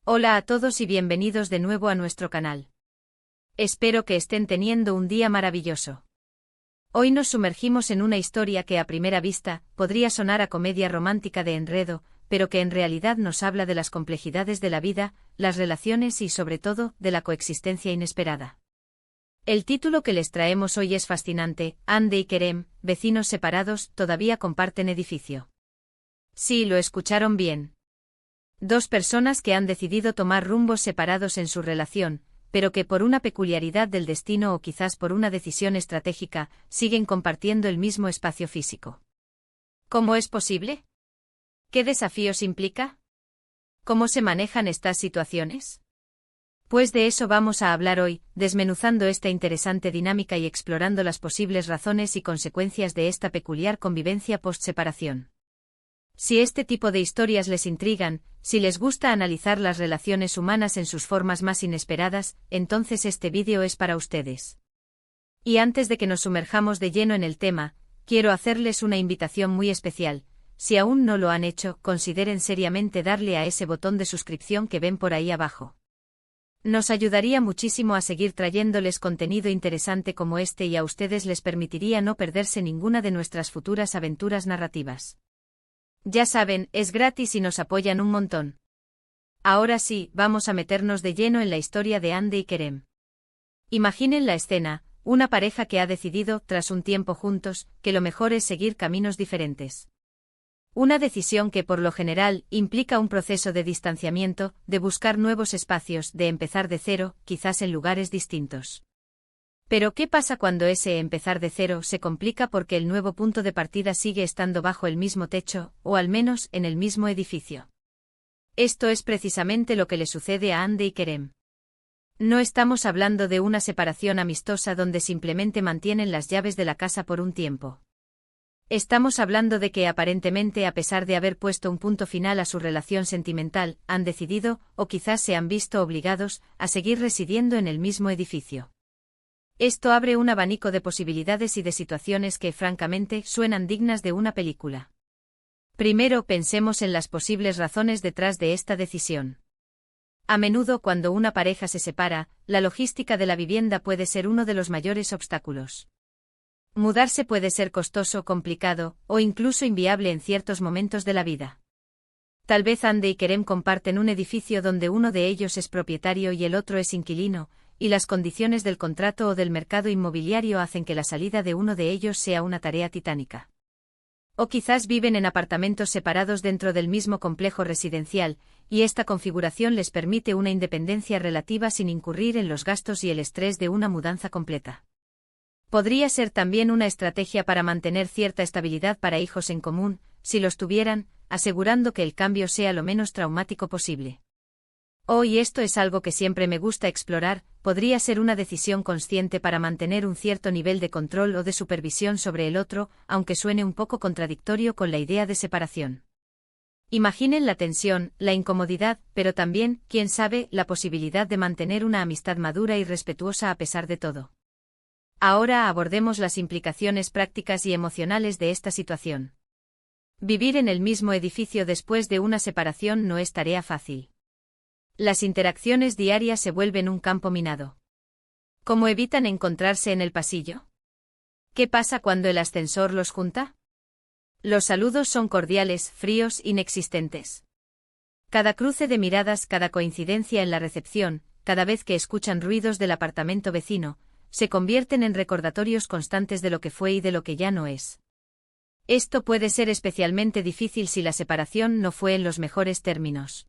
Hola a todos y bienvenidos de nuevo a nuestro canal. Espero que estén teniendo un día maravilloso. Hoy nos sumergimos en una historia que a primera vista podría sonar a comedia romántica de enredo, pero que en realidad nos habla de las complejidades de la vida, las relaciones y sobre todo de la coexistencia inesperada. El título que les traemos hoy es fascinante: Hande y Kerem, vecinos separados, todavía comparten edificio. Sí, lo escucharon bien. Dos personas que han decidido tomar rumbos separados en su relación, pero que por una peculiaridad del destino o quizás por una decisión estratégica, siguen compartiendo el mismo espacio físico. ¿Cómo es posible? ¿Qué desafíos implica? ¿Cómo se manejan estas situaciones? Pues de eso vamos a hablar hoy, desmenuzando esta interesante dinámica y explorando las posibles razones y consecuencias de esta peculiar convivencia post-separación. Si este tipo de historias les intrigan, si les gusta analizar las relaciones humanas en sus formas más inesperadas, entonces este vídeo es para ustedes. Y antes de que nos sumerjamos de lleno en el tema, quiero hacerles una invitación muy especial. Si aún no lo han hecho, consideren seriamente darle a ese botón de suscripción que ven por ahí abajo. Nos ayudaría muchísimo a seguir trayéndoles contenido interesante como este y a ustedes les permitiría no perderse ninguna de nuestras futuras aventuras narrativas. Ya saben, es gratis y nos apoyan un montón. Ahora sí, vamos a meternos de lleno en la historia de Hande y Kerem. Imaginen la escena: una pareja que ha decidido, tras un tiempo juntos, que lo mejor es seguir caminos diferentes. Una decisión que por lo general implica un proceso de distanciamiento, de buscar nuevos espacios, de empezar de cero, quizás en lugares distintos. Pero ¿qué pasa cuando ese empezar de cero se complica porque el nuevo punto de partida sigue estando bajo el mismo techo, o al menos en el mismo edificio? Esto es precisamente lo que le sucede a Hande y Kerem. No estamos hablando de una separación amistosa donde simplemente mantienen las llaves de la casa por un tiempo. Estamos hablando de que aparentemente, a pesar de haber puesto un punto final a su relación sentimental, han decidido, o quizás se han visto obligados, a seguir residiendo en el mismo edificio. Esto abre un abanico de posibilidades y de situaciones que, francamente, suenan dignas de una película. Primero, pensemos en las posibles razones detrás de esta decisión. A menudo, cuando una pareja se separa, la logística de la vivienda puede ser uno de los mayores obstáculos. Mudarse puede ser costoso, complicado, o incluso inviable en ciertos momentos de la vida. Tal vez Hande y Kerem comparten un edificio donde uno de ellos es propietario y el otro es inquilino, y las condiciones del contrato o del mercado inmobiliario hacen que la salida de uno de ellos sea una tarea titánica. O quizás viven en apartamentos separados dentro del mismo complejo residencial, y esta configuración les permite una independencia relativa sin incurrir en los gastos y el estrés de una mudanza completa. Podría ser también una estrategia para mantener cierta estabilidad para hijos en común, si los tuvieran, asegurando que el cambio sea lo menos traumático posible. Y esto es algo que siempre me gusta explorar, podría ser una decisión consciente para mantener un cierto nivel de control o de supervisión sobre el otro, aunque suene un poco contradictorio con la idea de separación. Imaginen la tensión, la incomodidad, pero también, quién sabe, la posibilidad de mantener una amistad madura y respetuosa a pesar de todo. Ahora abordemos las implicaciones prácticas y emocionales de esta situación. Vivir en el mismo edificio después de una separación no es tarea fácil. Las interacciones diarias se vuelven un campo minado. ¿Cómo evitan encontrarse en el pasillo? ¿Qué pasa cuando el ascensor los junta? Los saludos son cordiales, fríos, inexistentes. Cada cruce de miradas, cada coincidencia en la recepción, cada vez que escuchan ruidos del apartamento vecino, se convierten en recordatorios constantes de lo que fue y de lo que ya no es. Esto puede ser especialmente difícil si la separación no fue en los mejores términos.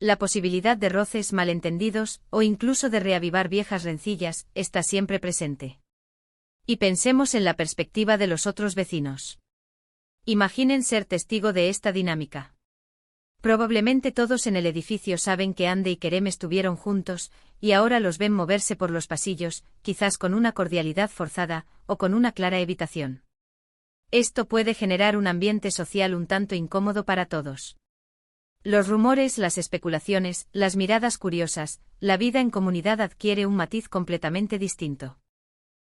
La posibilidad de roces, malentendidos, o incluso de reavivar viejas rencillas, está siempre presente. Y pensemos en la perspectiva de los otros vecinos. Imaginen ser testigo de esta dinámica. Probablemente todos en el edificio saben que Hande y Kerem estuvieron juntos, y ahora los ven moverse por los pasillos, quizás con una cordialidad forzada, o con una clara evitación. Esto puede generar un ambiente social un tanto incómodo para todos. Los rumores, las especulaciones, las miradas curiosas, la vida en comunidad adquiere un matiz completamente distinto.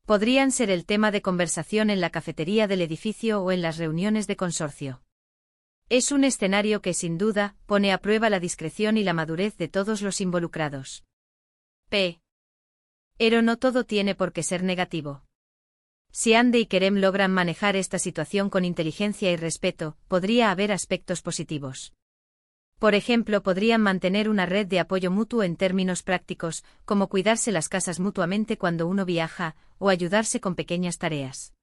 Podrían ser el tema de conversación en la cafetería del edificio o en las reuniones de consorcio. Es un escenario que sin duda pone a prueba la discreción y la madurez de todos los involucrados. Pero no todo tiene por qué ser negativo. Si Andy y Kerem logran manejar esta situación con inteligencia y respeto, podría haber aspectos positivos. Por ejemplo, podrían mantener una red de apoyo mutuo en términos prácticos, como cuidarse las casas mutuamente cuando uno viaja, o ayudarse con pequeñas tareas.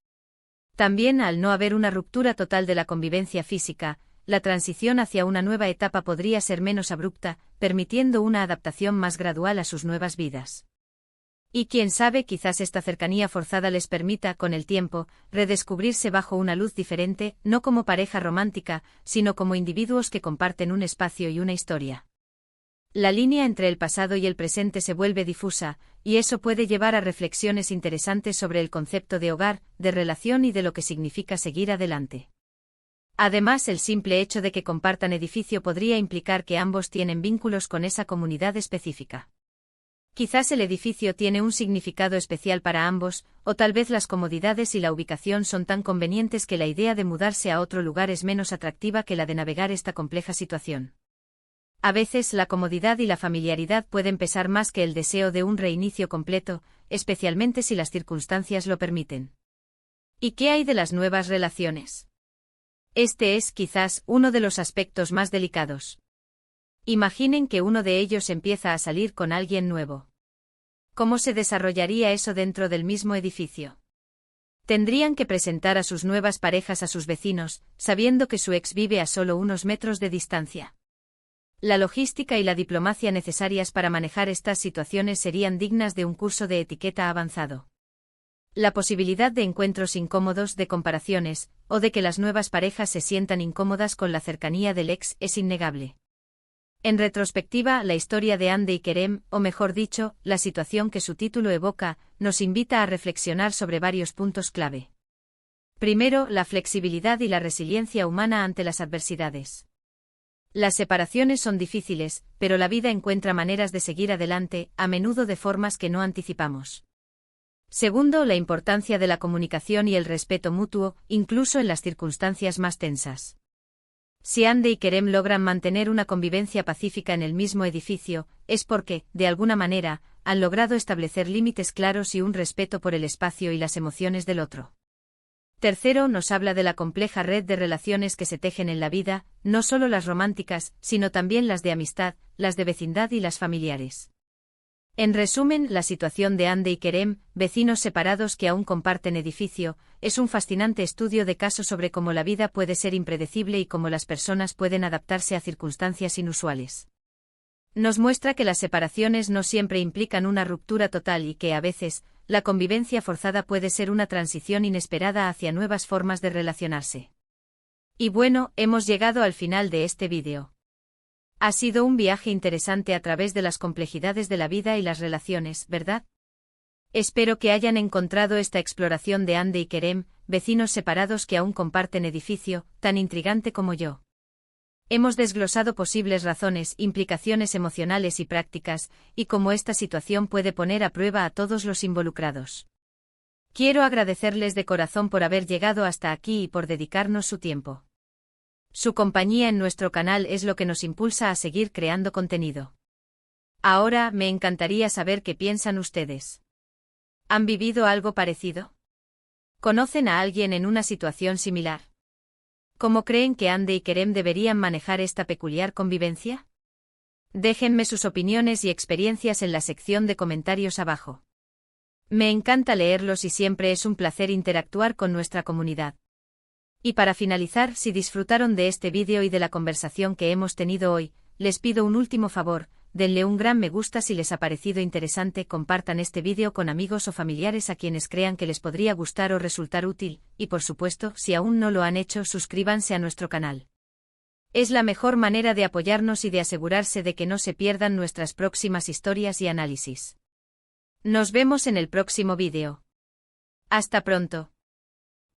También, al no haber una ruptura total de la convivencia física, la transición hacia una nueva etapa podría ser menos abrupta, permitiendo una adaptación más gradual a sus nuevas vidas. Y quién sabe, quizás esta cercanía forzada les permita, con el tiempo, redescubrirse bajo una luz diferente, no como pareja romántica, sino como individuos que comparten un espacio y una historia. La línea entre el pasado y el presente se vuelve difusa, y eso puede llevar a reflexiones interesantes sobre el concepto de hogar, de relación y de lo que significa seguir adelante. Además, el simple hecho de que compartan edificio podría implicar que ambos tienen vínculos con esa comunidad específica. Quizás el edificio tiene un significado especial para ambos, o tal vez las comodidades y la ubicación son tan convenientes que la idea de mudarse a otro lugar es menos atractiva que la de navegar esta compleja situación. A veces la comodidad y la familiaridad pueden pesar más que el deseo de un reinicio completo, especialmente si las circunstancias lo permiten. ¿Y qué hay de las nuevas relaciones? Este es, quizás, uno de los aspectos más delicados. Imaginen que uno de ellos empieza a salir con alguien nuevo. ¿Cómo se desarrollaría eso dentro del mismo edificio? Tendrían que presentar a sus nuevas parejas a sus vecinos, sabiendo que su ex vive a solo unos metros de distancia. La logística y la diplomacia necesarias para manejar estas situaciones serían dignas de un curso de etiqueta avanzado. La posibilidad de encuentros incómodos, de comparaciones, o de que las nuevas parejas se sientan incómodas con la cercanía del ex es innegable. En retrospectiva, la historia de Andy y Kerem, o mejor dicho, la situación que su título evoca, nos invita a reflexionar sobre varios puntos clave. Primero, la flexibilidad y la resiliencia humana ante las adversidades. Las separaciones son difíciles, pero la vida encuentra maneras de seguir adelante, a menudo de formas que no anticipamos. Segundo, la importancia de la comunicación y el respeto mutuo, incluso en las circunstancias más tensas. Si Andy y Kerem logran mantener una convivencia pacífica en el mismo edificio, es porque, de alguna manera, han logrado establecer límites claros y un respeto por el espacio y las emociones del otro. Tercero, nos habla de la compleja red de relaciones que se tejen en la vida, no solo las románticas, sino también las de amistad, las de vecindad y las familiares. En resumen, la situación de Andy y Kerem, vecinos separados que aún comparten edificio, es un fascinante estudio de caso sobre cómo la vida puede ser impredecible y cómo las personas pueden adaptarse a circunstancias inusuales. Nos muestra que las separaciones no siempre implican una ruptura total y que, a veces, la convivencia forzada puede ser una transición inesperada hacia nuevas formas de relacionarse. Y bueno, hemos llegado al final de este vídeo. Ha sido un viaje interesante a través de las complejidades de la vida y las relaciones, ¿verdad? Espero que hayan encontrado esta exploración de Andy y Kerem, vecinos separados que aún comparten edificio, tan intrigante como yo. Hemos desglosado posibles razones, implicaciones emocionales y prácticas, y cómo esta situación puede poner a prueba a todos los involucrados. Quiero agradecerles de corazón por haber llegado hasta aquí y por dedicarnos su tiempo. Su compañía en nuestro canal es lo que nos impulsa a seguir creando contenido. Ahora, me encantaría saber qué piensan ustedes. ¿Han vivido algo parecido? ¿Conocen a alguien en una situación similar? ¿Cómo creen que Andy y Kerem deberían manejar esta peculiar convivencia? Déjenme sus opiniones y experiencias en la sección de comentarios abajo. Me encanta leerlos y siempre es un placer interactuar con nuestra comunidad. Y para finalizar, si disfrutaron de este vídeo y de la conversación que hemos tenido hoy, les pido un último favor, denle un gran me gusta si les ha parecido interesante, compartan este vídeo con amigos o familiares a quienes crean que les podría gustar o resultar útil, y por supuesto, si aún no lo han hecho, suscríbanse a nuestro canal. Es la mejor manera de apoyarnos y de asegurarse de que no se pierdan nuestras próximas historias y análisis. Nos vemos en el próximo vídeo. Hasta pronto.